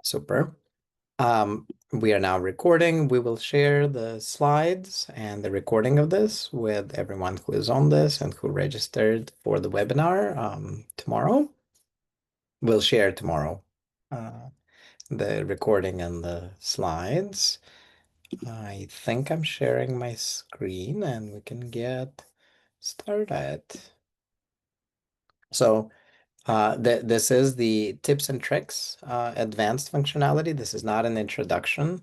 Super. We are now recording. We will share the slides and the recording of this with everyone who is on this and who registered for the webinar tomorrow. We'll share tomorrow the recording and the slides. I think I'm sharing my screen and we can get started. So this is the tips and tricks advanced functionality. This is not an introduction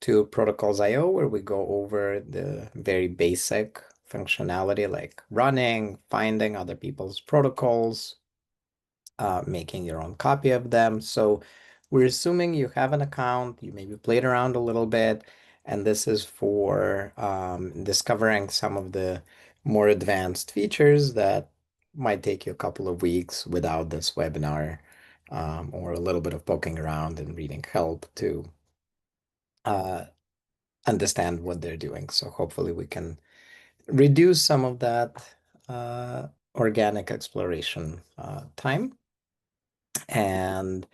to Protocols IO, where we go over the very basic functionality like running, finding other people's protocols, making your own copy of them. So we're assuming you have an account, you maybe played around a little bit, and this is for discovering some of the more advanced features that might take you a couple of weeks without this webinar, or a little bit of poking around and reading help to uh, understand what they're doing. So hopefully we can reduce some of that organic exploration time. And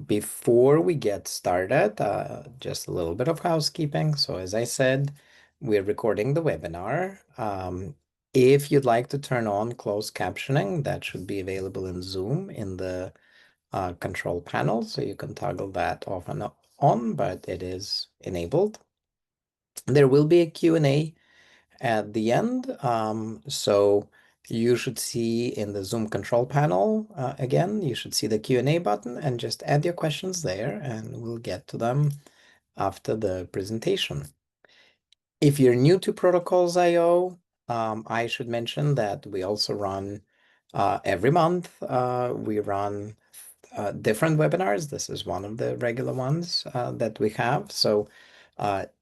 before we get started, just a little bit of housekeeping. So as I said, we're recording the webinar. If you'd like to turn on closed captioning, that should be available in Zoom in the control panel. So you can toggle that off and on, but it is enabled. There will be a Q&A at the end. So you should see in the Zoom control panel, again, you should see the Q&A button and just add your questions there and we'll get to them after the presentation. If you're new to Protocols IO, I should mention that we also run every month, we run different webinars. This is one of the regular ones that we have. So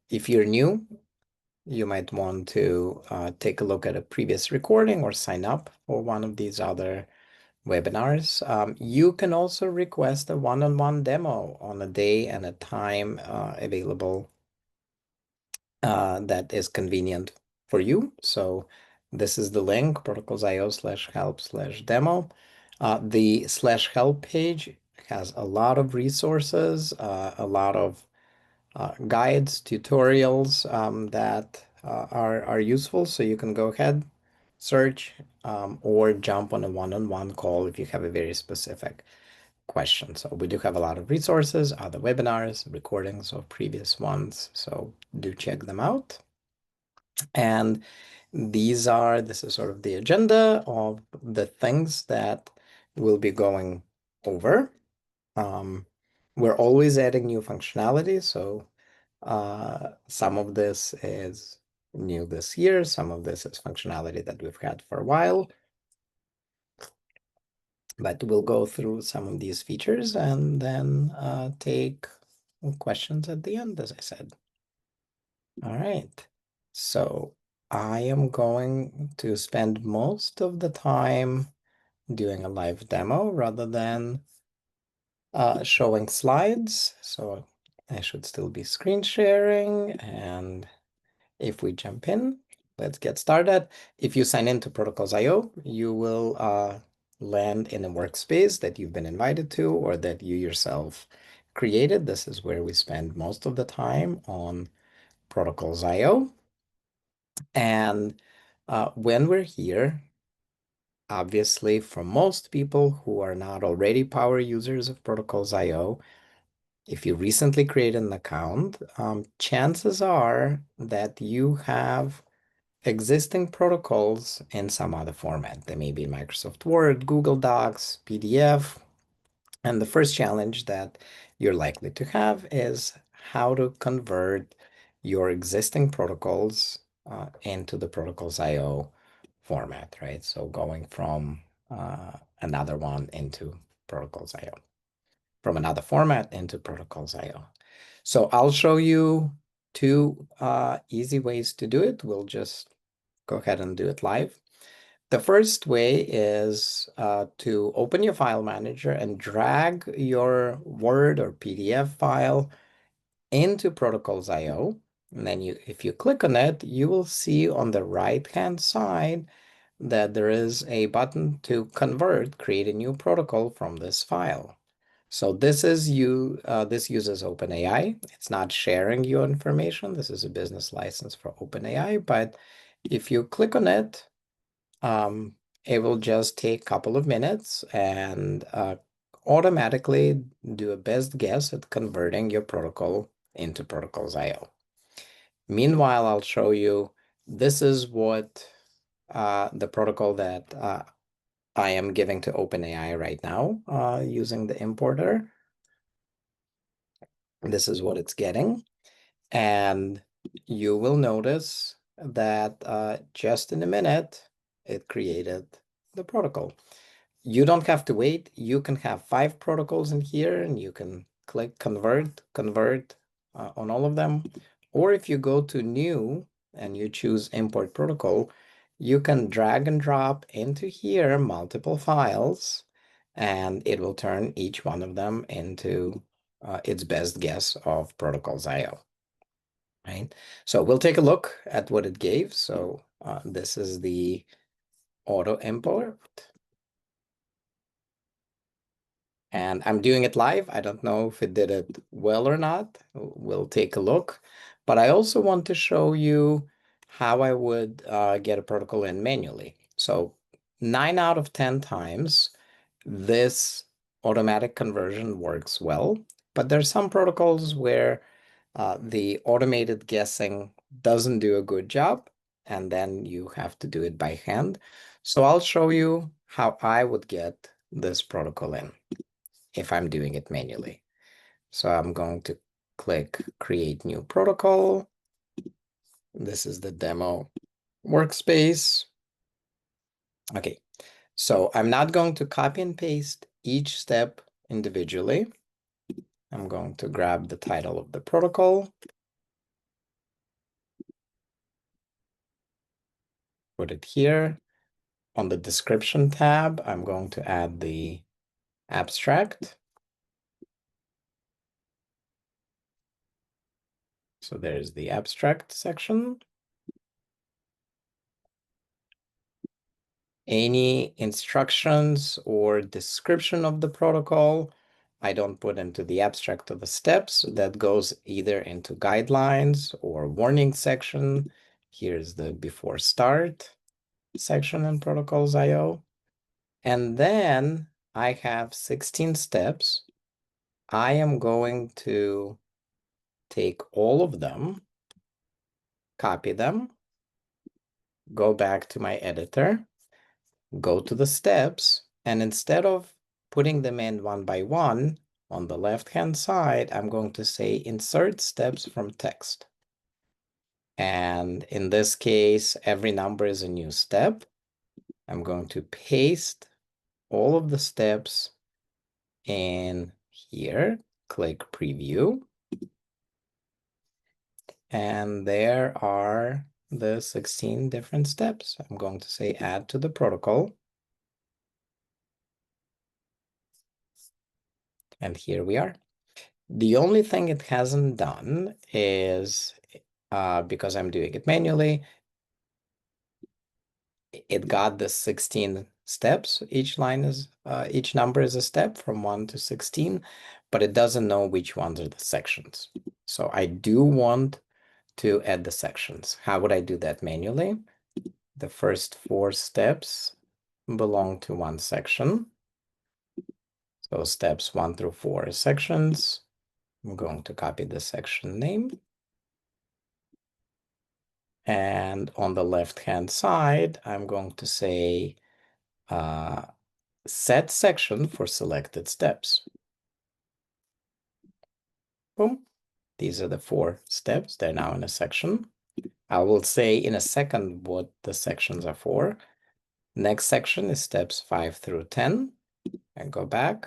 if you're new, you might want to take a look at a previous recording or sign up for one of these other webinars. You can also request a one-on-one demo on a day and a time available that is convenient for you. So this is the link, protocols.io/help/demo. The /help page has a lot of resources, a lot of guides, tutorials that are useful. So you can go ahead, search, or jump on a one-on-one call if you have a very specific question. So we do have a lot of resources, other webinars, recordings of previous ones. So do check them out. And this is sort of the agenda of the things that we'll be going over. We're always adding new functionality. So some of this is new this year. Some of this is functionality that we've had for a while. But we'll go through some of these features and then take questions at the end, as I said. All right. So I am going to spend most of the time doing a live demo rather than showing slides. So I should still be screen sharing, and if we jump in, let's get started. If you sign into Protocols.io, you will land in a workspace that you've been invited to or that you yourself created. This is where we spend most of the time on Protocols.io. And when we're here, obviously, for most people who are not already power users of Protocols.io, if you recently created an account, chances are that you have existing protocols in some other format. They may be Microsoft Word, Google Docs, PDF. And the first challenge that you're likely to have is how to convert your existing protocols into the Protocols.io format, right? So going from another one into Protocols.io, from another format into Protocols.io. So I'll show you two easy ways to do it. We'll just go ahead and do it live. The first way is to open your file manager and drag your Word or PDF file into Protocols.io. And then if you click on it, you will see on the right-hand side that there is a button to convert, create a new protocol from this file. So this uses OpenAI. It's not sharing your information. This is a business license for OpenAI, but if you click on it, it will just take a couple of minutes and automatically do a best guess at converting your protocol into protocols IO. Meanwhile, I'll show you this is what the protocol that I am giving to OpenAI right now using the importer. This is what it's getting. And you will notice that just in a minute, it created the protocol. You don't have to wait. You can have 5 protocols in here and you can click convert on all of them. Or if you go to new and you choose import protocol, you can drag and drop into here multiple files and it will turn each one of them into its best guess of protocols IO. Right? So we'll take a look at what it gave. So this is the auto import. And I'm doing it live. I don't know if it did it well or not. We'll take a look. But I also want to show you how I would get a protocol in manually. So 9 out of 10 times, this automatic conversion works well. But there's some protocols where the automated guessing doesn't do a good job, and then you have to do it by hand. So I'll show you how I would get this protocol in if I'm doing it manually. So I'm going to click Create New Protocol. This is the demo workspace. Okay, so I'm not going to copy and paste each step individually. I'm going to grab the title of the protocol, put it here. On the description tab, I'm going to add the abstract. So there's the abstract section. Any instructions or description of the protocol, I don't put into the abstract of the steps. That goes either into guidelines or warning section. Here's the before start section in protocols IO. And then I have 16 steps. I am going to take all of them, copy them, go back to my editor, go to the steps, and instead of putting them in one by one, on the left-hand side, I'm going to say insert steps from text. And in this case, every number is a new step. I'm going to paste all of the steps in here, click preview. And there are the 16 different steps. I'm going to say add to the protocol. And here we are. The only thing it hasn't done is, because I'm doing it manually, it got the 16 steps. Each number is a step from 1 to 16, but it doesn't know which ones are the sections. So I do want to add the sections. How would I do that manually? The first 4 steps belong to one section. So steps 1 through 4 are sections. I'm going to copy the section name. And on the left-hand side, I'm going to say set section for selected steps. Boom. These are the 4 steps. They're now in a section. I will say in a second what the sections are for. Next section is steps 5 through 10. I go back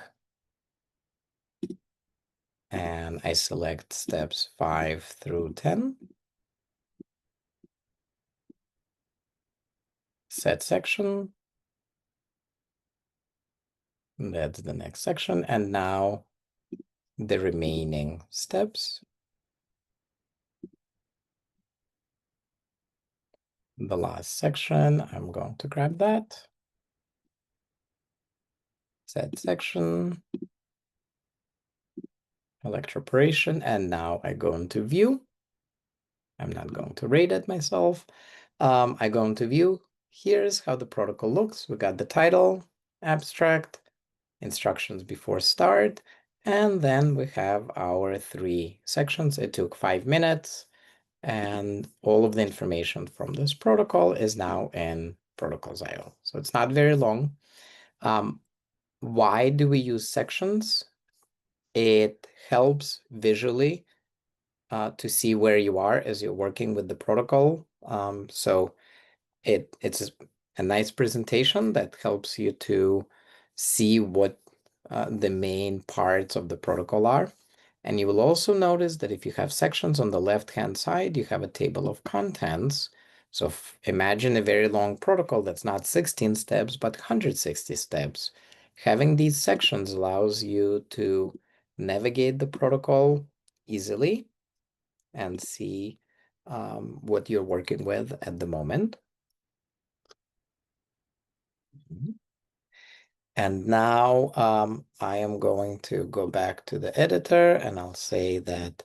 and I select steps 5 through 10. Set section. That's the next section. And now the remaining steps. The last section, I'm going to grab that. Set section. electroporation, and now I go into view. I'm not going to rate it myself. I go into view. Here's how the protocol looks. We got the title, abstract, instructions before start, and then we have our 3 sections. It took 5 minutes, and all of the information from this protocol is now in protocols.io. So it's not very long. Why do we use sections? It helps visually to see where you are as you're working with the protocol. So it's a nice presentation that helps you to see what the main parts of the protocol are. And you will also notice that if you have sections on the left-hand side, you have a table of contents. So imagine a very long protocol that's not 16 steps, but 160 steps. Having these sections allows you to navigate the protocol easily and see what you're working with at the moment. And now I am going to go back to the editor and I'll say that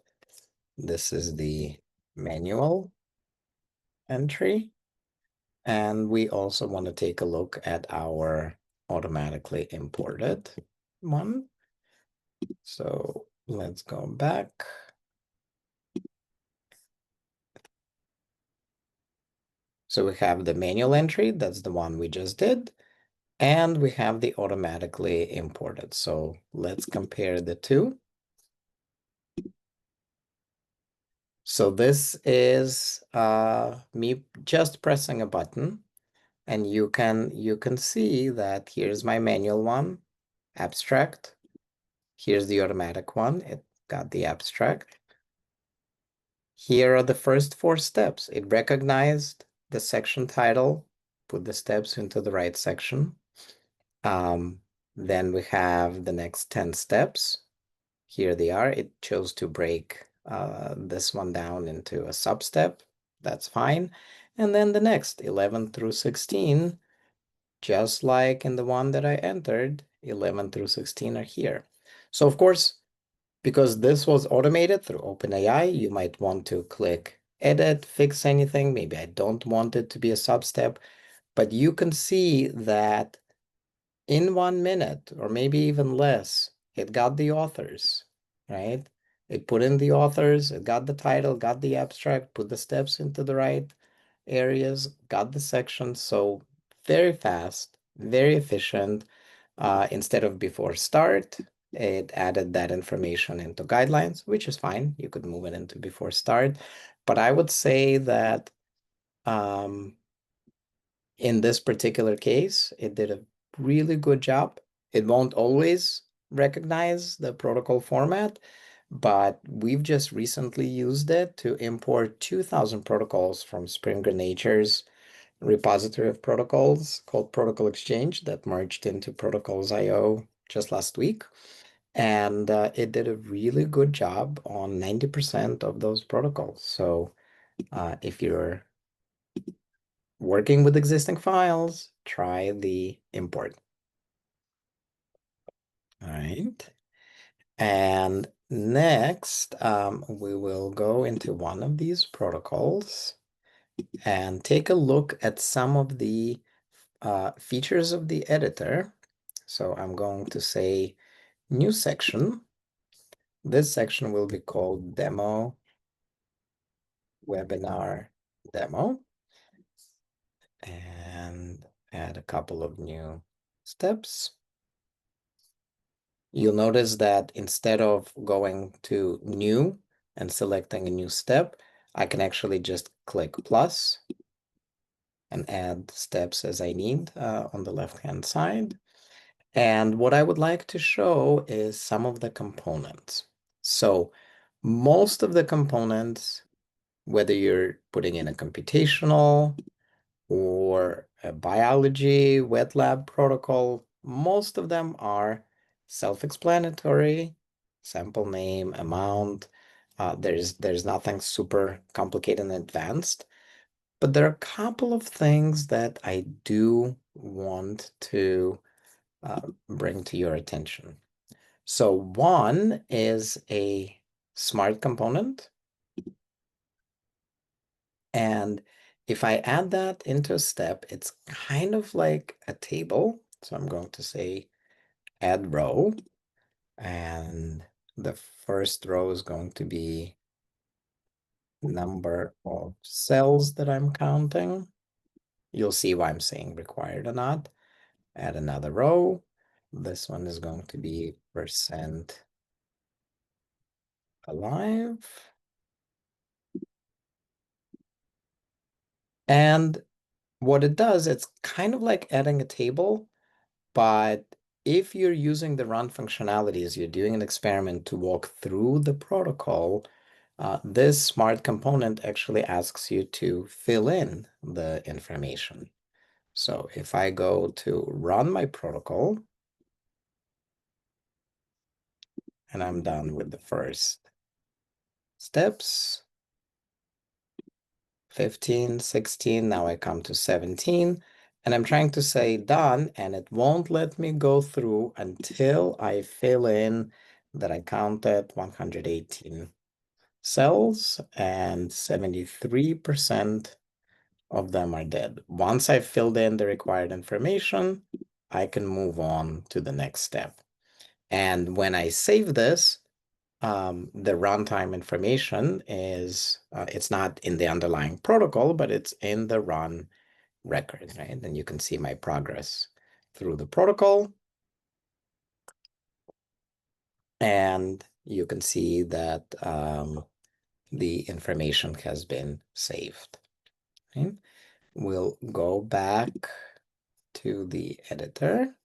this is the manual entry. And we also want to take a look at our automatically imported one. So let's go back. So we have the manual entry, that's the one we just did. And we have the automatically imported. So let's compare the two. So this is me just pressing a button, and you can see that here's my manual one, abstract. Here's the automatic one. It got the abstract. Here are the first 4 steps. It recognized the section title, put the steps into the right section. Then we have the next 10 steps. Here they are. It chose to break this one down into a sub-step. That's fine. And then the next 11 through 16, just like in the one that I entered, 11 through 16 are here. So of course, because this was automated through OpenAI, you might want to click edit, fix anything. Maybe I don't want it to be a sub-step, but you can see that in 1 minute or maybe even less, it got the authors, right? It put in the authors, it got the title, got the abstract, put the steps into the right areas, got the sections. So very fast, very efficient. Instead of before start, it added that information into guidelines, which is fine. You could move it into before start. But I would say that in this particular case, it did a really good job. It won't always recognize the protocol format, but we've just recently used it to import 2,000 protocols from Springer Nature's repository of protocols called Protocol Exchange that merged into Protocols.io just last week. And it did a really good job on 90% of those protocols. So if you're working with existing files, try the import. All right. And next, we will go into one of these protocols and take a look at some of the features of the editor. So I'm going to say new section. This section will be called demo webinar demo, and add a couple of new steps. You'll notice that instead of going to new and selecting a new step, I can actually just click plus and add steps as I need on the left-hand side. And what I would like to show is some of the components. So most of the components, whether you're putting in a computational or a biology wet lab protocol, most of them are self-explanatory, sample name, amount. There's nothing super complicated and advanced, but there are a couple of things that I do want to bring to your attention. So one is a smart component. And if I add that into a step, it's kind of like a table. So I'm going to say add row. And the first row is going to be number of cells that I'm counting. You'll see why I'm saying required or not. Add another row. This one is going to be percent alive. And what it does, it's kind of like adding a table, but if you're using the run functionalities, you're doing an experiment to walk through the protocol, this smart component actually asks you to fill in the information. So if I go to run my protocol, and I'm done with the first steps, 15, 16, now I come to 17, and I'm trying to say done, and it won't let me go through until I fill in that I counted 118 cells and 73% of them are dead. Once I've filled in the required information, I can move on to the next step. And when I save this, the runtime information is, it's not in the underlying protocol, but it's in the run record, right? And you can see my progress through the protocol. And you can see that the information has been saved. Okay? We'll go back to the editor.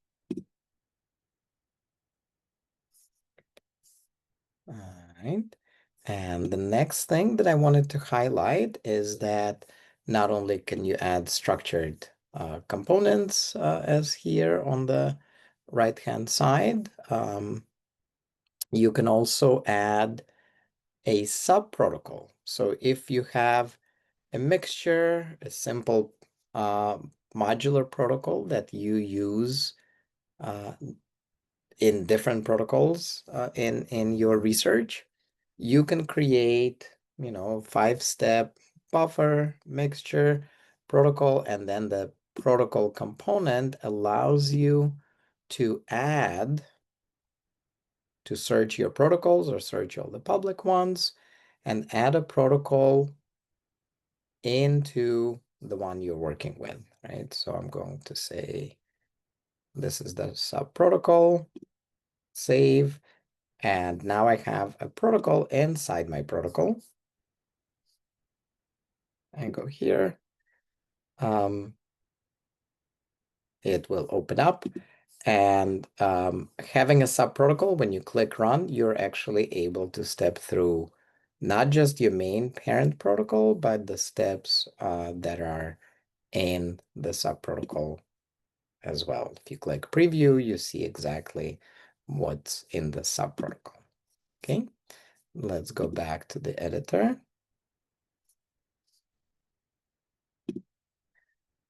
All right. And the next thing that I wanted to highlight is that not only can you add structured components as here on the right-hand side, you can also add a sub-protocol. So if you have a mixture, a simple modular protocol that you use in different protocols in your research, you can create, 5-step buffer mixture protocol, and then the protocol component allows you to add, to search your protocols or search all the public ones and add a protocol into the one you're working with, right? So I'm going to say, this is the sub protocol, save, and now I have a protocol inside my protocol. And go here. It will open up. And having a sub protocol, when you click run, you're actually able to step through not just your main parent protocol, but the steps that are in the sub protocol as well. If you click preview, you see exactly what's in the sub protocol. Okay, let's go back to the editor.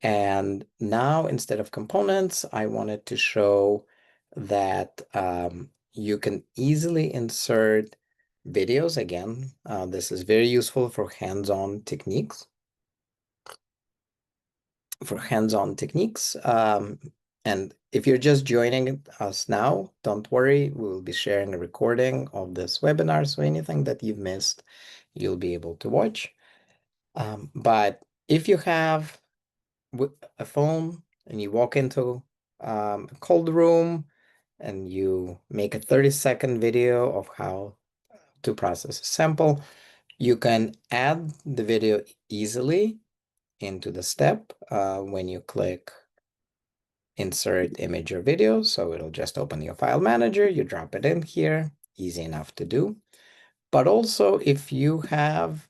And now instead of components, I wanted to show that you can easily insert videos. Again, this is very useful for hands-on techniques. And if you're just joining us now, don't worry, we'll be sharing a recording of this webinar. So anything that you've missed, you'll be able to watch. But if you have a phone and you walk into a cold room and you make a 30-second video of how to process a sample, you can add the video easily into the step when you click insert image or video. So it'll just open your file manager, you drop it in here, easy enough to do. But also if you have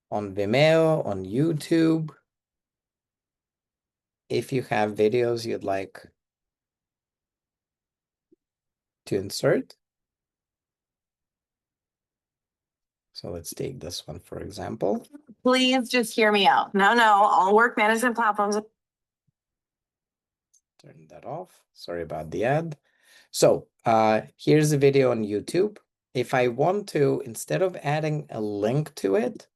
on Vimeo, on YouTube, if you have videos you'd like to insert. So let's take this one, for example. Please just hear me out. No, all work management platforms. Turn that off. Sorry about the ad. So here's a video on YouTube. If I want to, instead of adding a link to it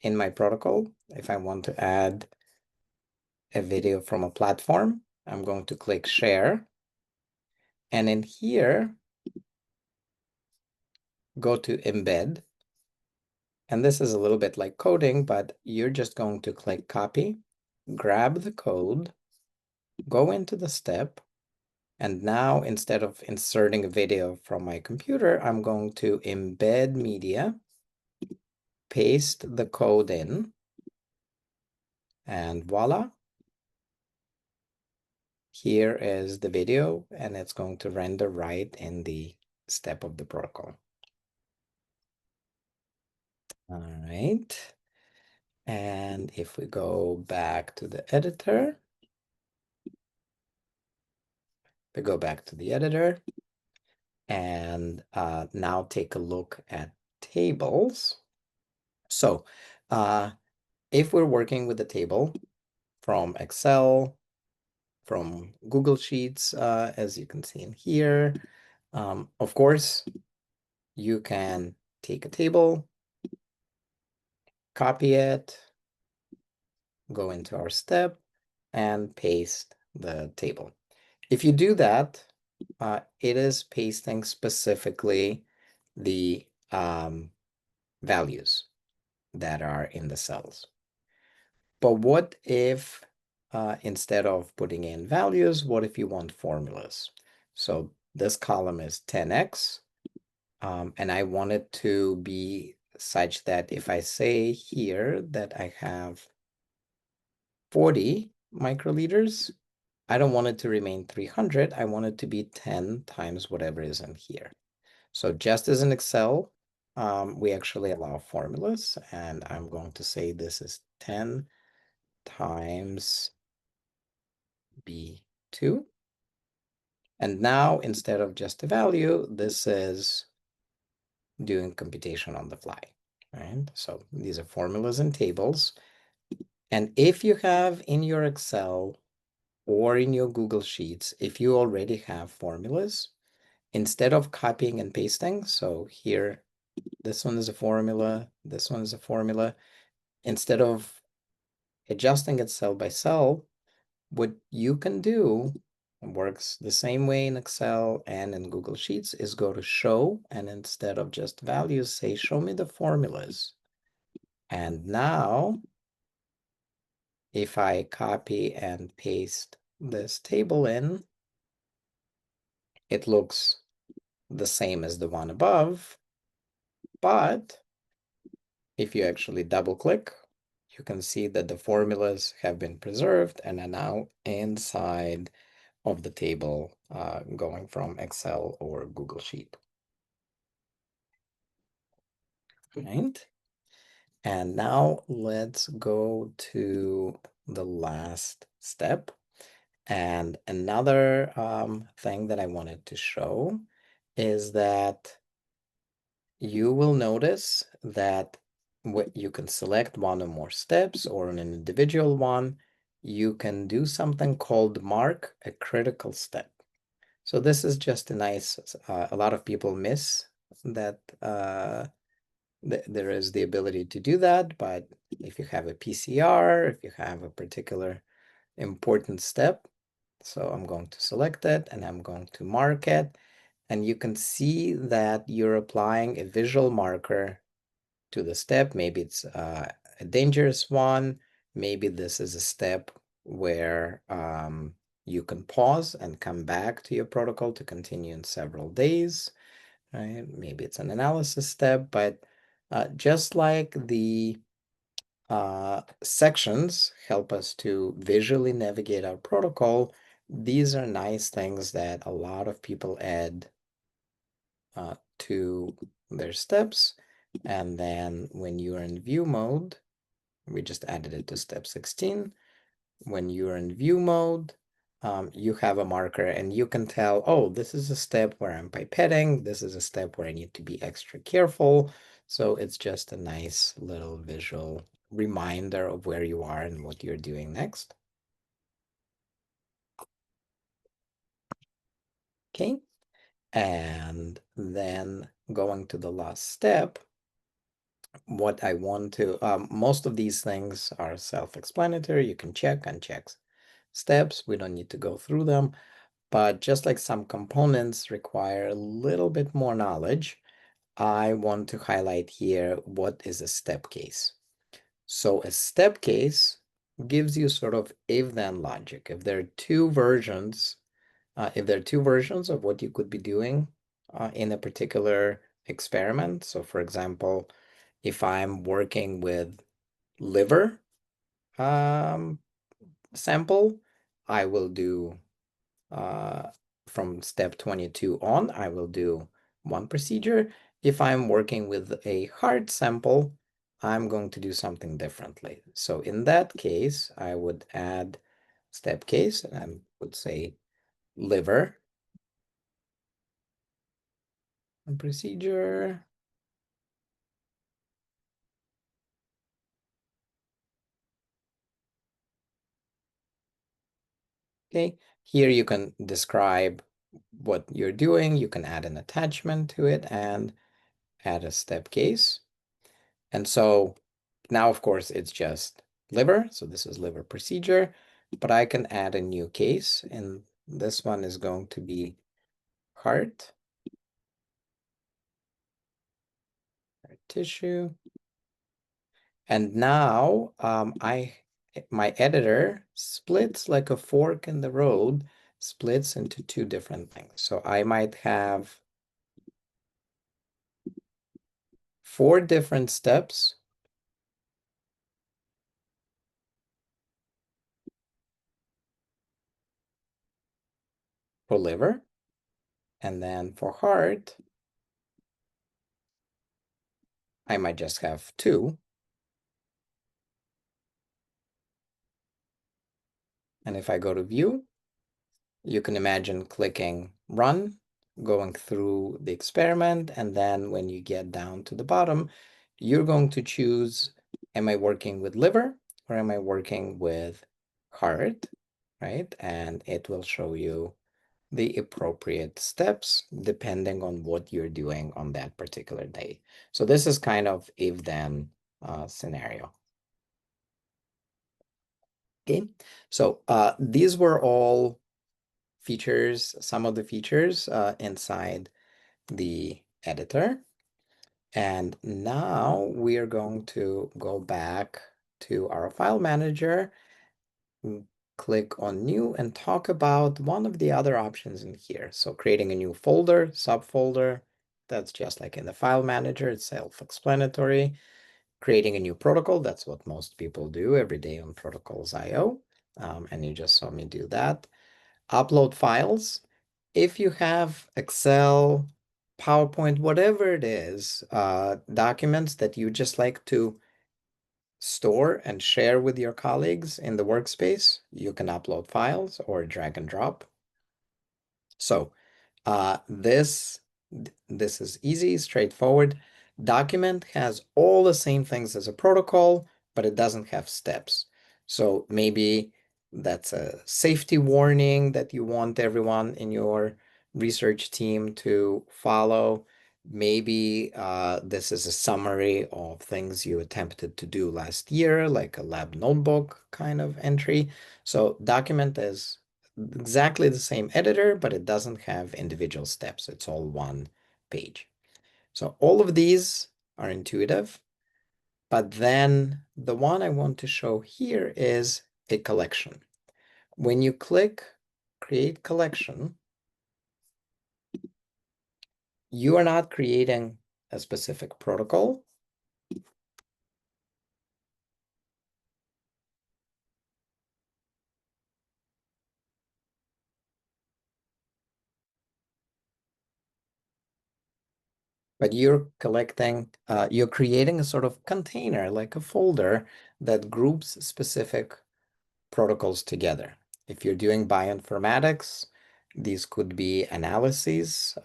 in my protocol, if I want to add a video from a platform, I'm going to click share. And in here, go to embed. And this is a little bit like coding, but you're just going to click copy, grab the code, go into the step. And now instead of inserting a video from my computer, I'm going to embed media, paste the code in, and voila. Here is the video, and it's going to render right in the step of the protocol. All right. And if we go back to the editor, we go back to the editor, and now take a look at tables. So if we're working with a table from Excel, from Google Sheets, as you can see in here, of course, you can take a table, copy it, go into our step, and paste the table. If you do that, it is pasting specifically the values that are in the cells. But what if instead of putting in values, what if you want formulas? So this column is 10x, and I want it to be such that if I say here that I have 40 microliters, I don't want it to remain 300. I want it to be 10 times whatever is in here. So just as in Excel, we actually allow formulas, and I'm going to say this is 10 times B2. And now instead of just a value, this is doing computation on the fly, right? So these are formulas and tables. And if you have in your Excel or in your Google Sheets, if you already have formulas, instead of copying and pasting, so here, this one is a formula, this one is a formula, instead of adjusting it cell by cell, what you can do, and works the same way in Excel and in Google Sheets, is go to show, and instead of just values, say, show me the formulas. And now, if I copy and paste this table in, it looks the same as the one above, but if you actually double click, you can see that the formulas have been preserved and are now inside of the table going from Excel or Google Sheet. Right? And now let's go to the last step. And another thing that I wanted to show is that you will notice that you can select one or more steps, or an individual one. You can do something called mark a critical step. So this is just a nice, a lot of people miss that there is the ability to do that, but if you have a PCR, if you have a particular important step, so I'm going to select it and I'm going to mark it, and you can see that you're applying a visual marker to the step. Maybe it's a dangerous one. Maybe this is a step where you can pause and come back to your protocol to continue in several days, right? Maybe it's an analysis step, but just like the sections help us to visually navigate our protocol, these are nice things that a lot of people add to their steps. And then when you're in view mode, we just added it to step 16. When you're in view mode, you have a marker and you can tell, oh, this is a step where I'm pipetting. This is a step where I need to be extra careful. So it's just a nice little visual reminder of where you are and what you're doing next. Okay, And then going to the last step, what I want to, most of these things are self-explanatory. You can check, uncheck steps. We don't need to go through them. But just like some components require a little bit more knowledge, I want to highlight here what is a step case. So a step case gives you sort of if-then logic. If there are two versions, of what you could be doing in a particular experiment. So for example, if I'm working with liver um, sample, I will do uh, from step 22 on, I will do one procedure. If I'm working with a heart sample, I'm going to do something differently. So in that case, I would add step case and I would say liver and procedure. Okay, here you can describe what you're doing. You can add an attachment to it and add a step case. And so now, of course, it's just liver. So this is liver procedure, but I can add a new case. And this one is going to be heart tissue. And now my editor splits like a fork in the road, splits into two different things. So I might have 4 different steps for liver. And then for heart, I might just have 2. And if I go to view, you can imagine clicking run, going through the experiment, and then when you get down to the bottom, you're going to choose, am I working with liver or am I working with heart, right? And it will show you the appropriate steps depending on what you're doing on that particular day. So this is kind of if-then scenario. Okay, so these were all features, some of the features inside the editor. And now we are going to go back to our file manager, click on new and talk about one of the other options in here. So creating a new folder, subfolder, that's just like in the file manager, it's self-explanatory. Creating a new protocol, that's what most people do every day on protocols.io. And you just saw me do that. Upload files. If you have Excel, PowerPoint, whatever it is, documents that you just like to store and share with your colleagues in the workspace, you can upload files or drag and drop. So this is easy, straightforward. Document has all the same things as a protocol, but it doesn't have steps. So maybe that's a safety warning that you want everyone in your research team to follow. Maybe this is a summary of things you attempted to do last year, like a lab notebook kind of entry. So document is exactly the same editor, but it doesn't have individual steps. It's all one page. So all of these are intuitive, but then the one I want to show here is a collection. When you click create collection, you are not creating a specific protocol. But you're you're creating a sort of container, like a folder that groups specific protocols together. If you're doing bioinformatics, these could be analyses.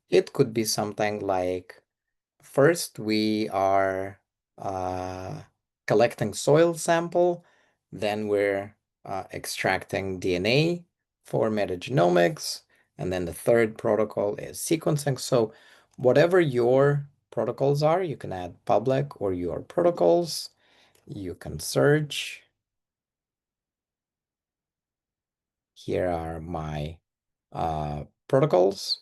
It could be something like, first we are collecting soil sample, then we're extracting DNA for metagenomics, And then the third protocol is sequencing. So whatever your protocols are, you can add public or your protocols. You can search. Here are my protocols.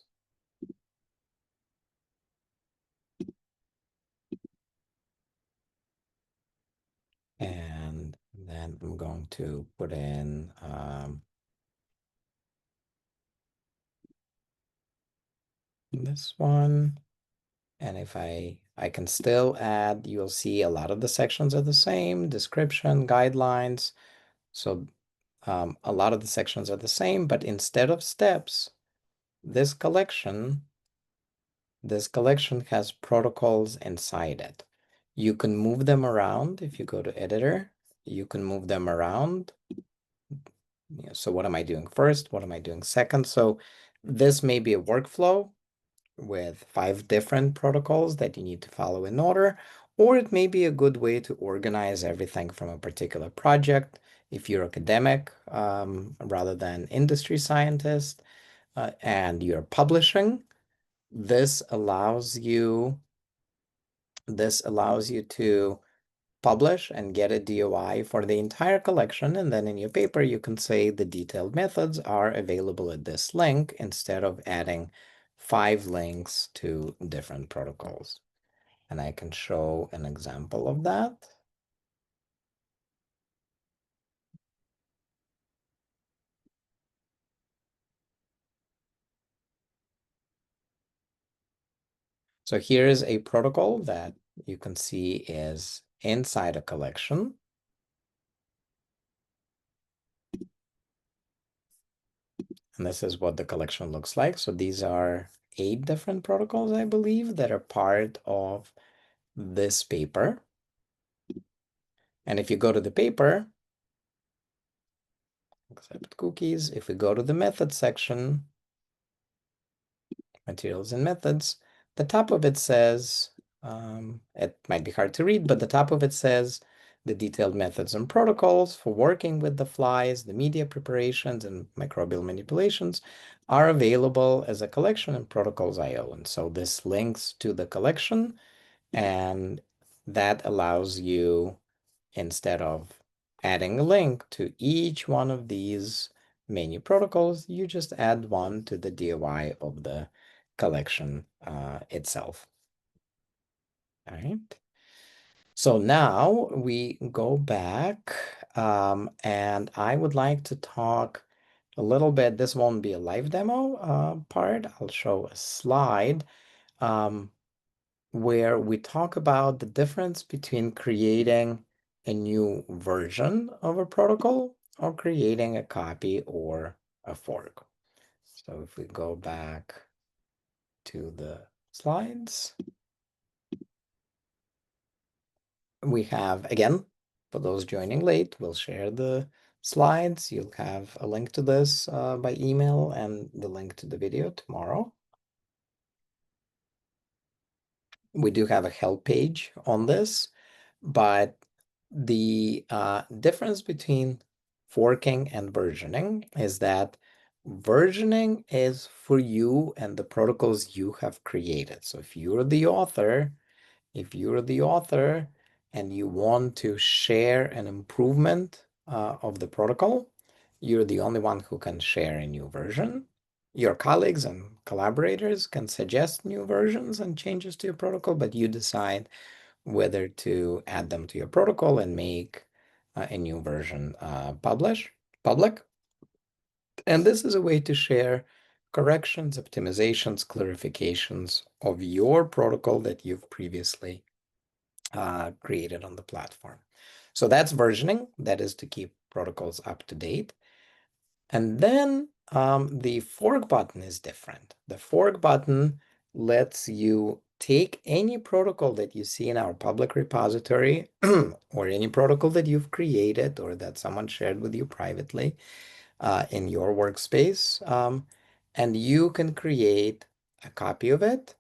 And then I'm going to put in this one. And if I can still add, you'll see a lot of the sections are the same, description, guidelines. So a lot of the sections are the same, but instead of steps, this collection has protocols inside it. You can move them around if you go to editor. You can move them around. So what am I doing first? What am I doing second? So this may be a workflow with 5 different protocols that you need to follow in order, or it may be a good way to organize everything from a particular project if you're academic rather than industry scientist and you're publishing. This allows you to publish and get a DOI for the entire collection, and then in your paper you can say the detailed methods are available at this link instead of adding 5 links to different protocols. And I can show an example of that. So here is a protocol that you can see is inside a collection. And this is what the collection looks like. So these are 8 different protocols, I believe, that are part of this paper. And if you go to the paper, accept cookies, if we go to the method section, materials and methods, the top of it says, it might be hard to read, but the top of it says the detailed methods and protocols for working with the flies, the media preparations, and microbial manipulations are available as a collection in protocols.io. And so this links to the collection, and that allows you, instead of adding a link to each one of these menu protocols, you just add one to the DOI of the collection itself. All right. So now we go back and I would like to talk a little bit. This won't be a live demo part. I'll show a slide where we talk about the difference between creating a new version of a protocol or creating a copy or a fork. So if we go back to the slides, we have, again, for those joining late, we'll share the slides. You'll have a link to this by email and the link to the video tomorrow. We do have a help page on this, but the difference between forking and versioning is that versioning is for you and the protocols you have created. So if you're the author, and you want to share an improvement of the protocol, you're the only one who can share a new version. Your colleagues and collaborators can suggest new versions and changes to your protocol, but you decide whether to add them to your protocol and make a new version public. And this is a way to share corrections, optimizations, clarifications of your protocol that you've previously created on the platform. So that's versioning. That is to keep protocols up to date. And then the fork button is different. The fork button lets you take any protocol that you see in our public repository or any protocol that you've created or that someone shared with you privately in your workspace, and you can create a copy of it,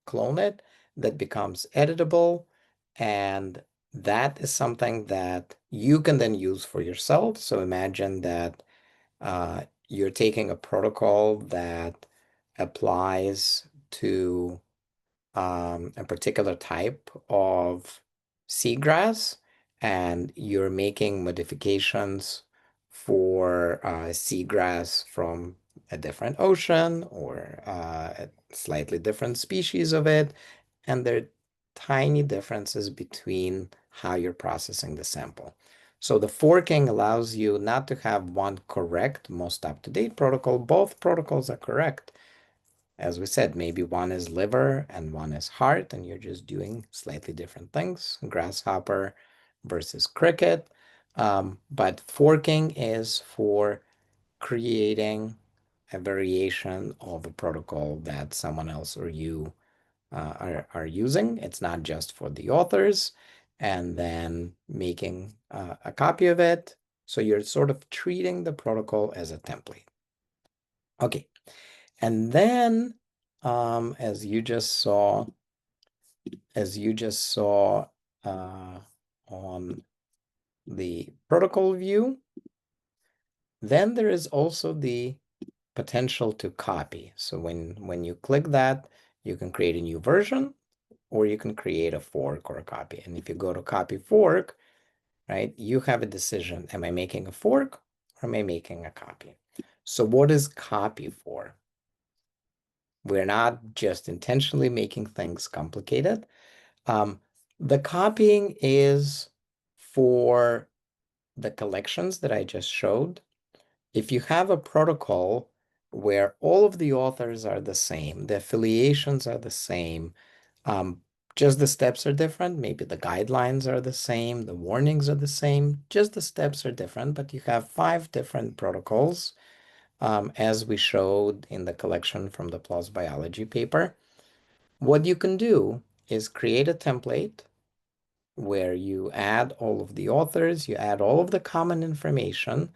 clone it, that becomes editable, and that is something that you can then use for yourself. So imagine that you're taking a protocol that applies to a particular type of seagrass, and you're making modifications for seagrass from a different ocean or a slightly different species of it. And there are tiny differences between how you're processing the sample. So the forking allows you not to have one correct, most up-to-date protocol. Both protocols are correct. As we said, maybe one is liver and one is heart, and you're just doing slightly different things, grasshopper versus cricket. But forking is for creating a variation of a protocol that someone else or you are using. It's not just for the authors, and then making a copy of it. So you're sort of treating the protocol as a template. Okay, and then as you just saw, as you just saw uh, on the protocol view, then there is also the potential to copy. So when you click that, you can create a new version, or you can create a fork or a copy. And if you go to copy fork, right, you have a decision. Am I making a fork or am I making a copy? So what is copy for? We're not just intentionally making things complicated. Um, the copying is for the collections that I just showed. If you have a protocol where all of the authors are the same, the affiliations are the same, um, just the steps are different. Maybe the guidelines are the same, the warnings are the same, just the steps are different, but you have 5 different protocols, as we showed in the collection from the PLOS Biology paper. What you can do is create a template where you add all of the authors, you add all of the common information,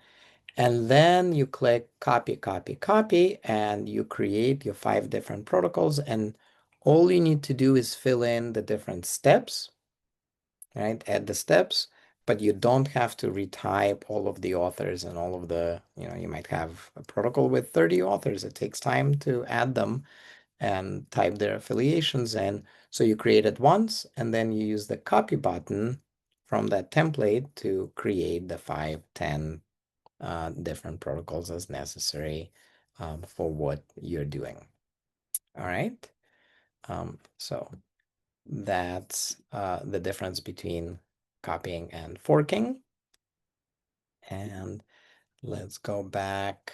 and then you click copy, copy, copy, and you create your 5 different protocols. And all you need to do is fill in the different steps, right? Add the steps, but you don't have to retype all of the authors and all of the, you might have a protocol with 30 authors. It takes time to add them and type their affiliations in. So you create it once, and then you use the copy button from that template to create the 5, 10 different protocols as necessary for what you're doing. All right. So that's the difference between copying and forking. And let's go back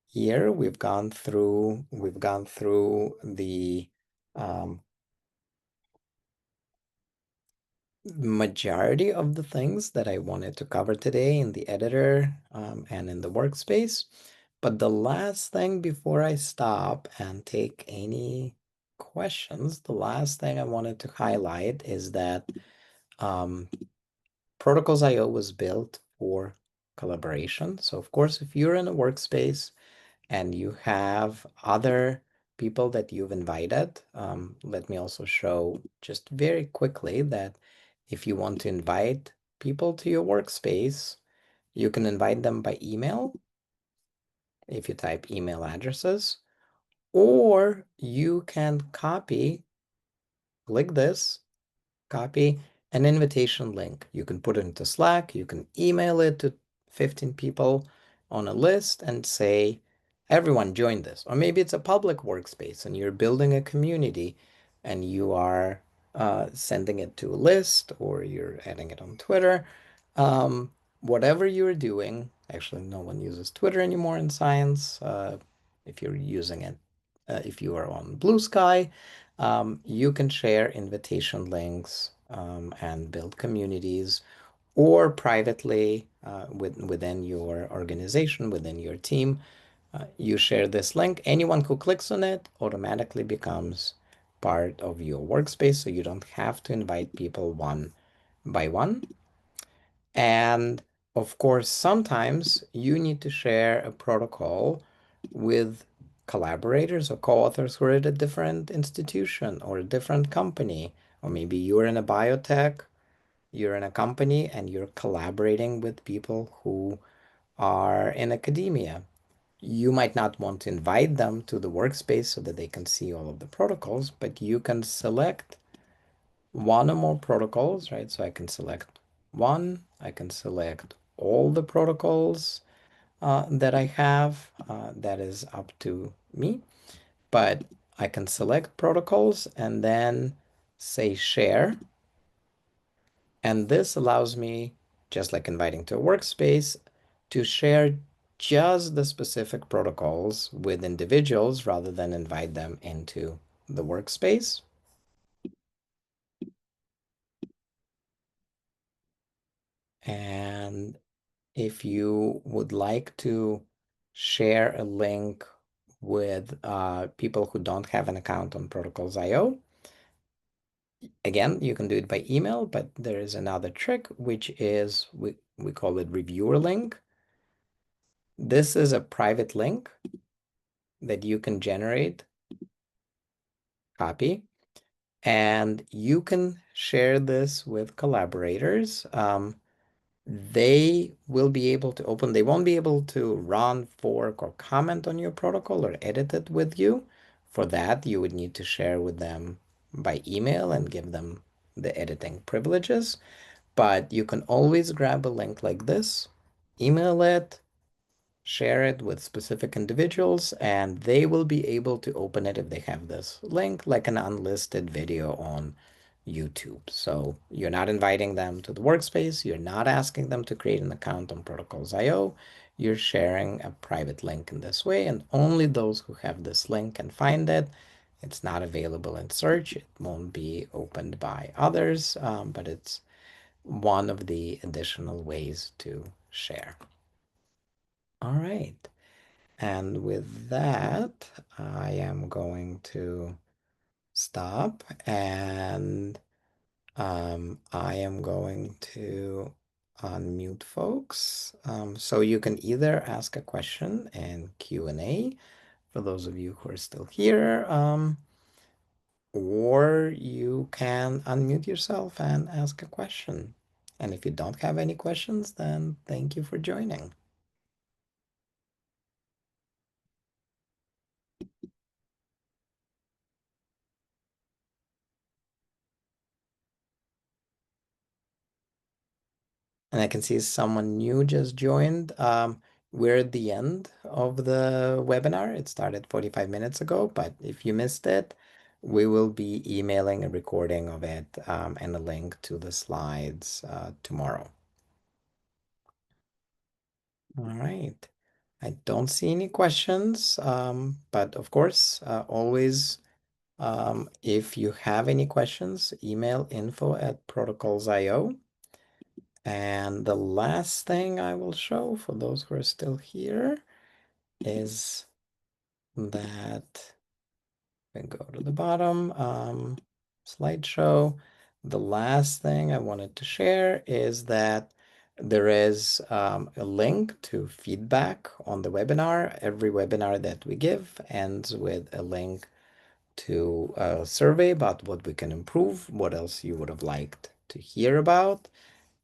here. We've gone through the majority of the things that I wanted to cover today in the editor and in the workspace. But the last thing before I stop and take any questions, the last thing I wanted to highlight is that um, Protocols.io was built for collaboration. So of course, if you're in a workspace and you have other people that you've invited, let me also show just very quickly that if you want to invite people to your workspace, you can invite them by email if you type email addresses, or you can click this, copy an invitation link. You can put it into Slack, you can email it to 15 people on a list and say, everyone join this. Or maybe it's a public workspace and you're building a community and you are sending it to a list or you're adding it on Twitter. Whatever you're doing, actually, no one uses Twitter anymore in science. If you're using it, if you are on Blue Sky, you can share invitation links and build communities, or privately within your organization, within your team. You share this link. Anyone who clicks on it automatically becomes part of your workspace, so you don't have to invite people one by one. And of course, sometimes you need to share a protocol with collaborators or co-authors who are at a different institution or a different company, or maybe you're in a biotech, you're in a company and you're collaborating with people who are in academia. You might not want to invite them to the workspace so that they can see all of the protocols, but you can select one or more protocols, right? So I can select one, I can select all the protocols that I have. That is up to me, but I can select protocols and then say share. And this allows me, just like inviting to a workspace, to share just the specific protocols with individuals rather than invite them into the workspace. And if you would like to share a link with people who don't have an account on Protocols.io, again, you can do it by email, but there is another trick, which is we call it reviewer link. This is a private link that you can generate, copy, and you can share this with collaborators. They will be able to open, they won't be able to run, fork, or comment on your protocol or edit it with you. For that, you would need to share with them by email and give them the editing privileges. But you can always grab a link like this, email it, share it with specific individuals, and they will be able to open it if they have this link, like an unlisted video on YouTube. So you're not inviting them to the workspace, you're not asking them to create an account on Protocols.io, you're sharing a private link in this way, and only those who have this link can find it. It's not available in search, it won't be opened by others, but it's one of the additional ways to share. All right. And with that, I am going to stop and I am going to unmute folks. So you can either ask a question in Q&A for those of you who are still here, or you can unmute yourself and ask a question. And if you don't have any questions, then thank you for joining. And I can see someone new just joined. We're at the end of the webinar. It started 45 minutes ago, but if you missed it, we will be emailing a recording of it and a link to the slides tomorrow. All right. I don't see any questions, but of course, always, if you have any questions, email info@protocols.io. And the last thing I will show for those who are still here is that we go to the bottom slideshow. The last thing I wanted to share is that there is a link to feedback on the webinar. Every webinar that we give ends with a link to a survey about what we can improve, what else you would have liked to hear about,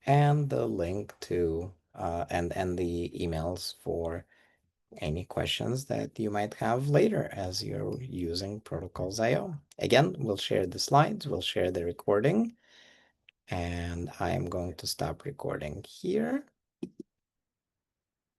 and the link to and the emails for any questions that you might have later as you're using Protocols.io. Again, we'll share the slides, we'll share the recording, and I'm going to stop recording here.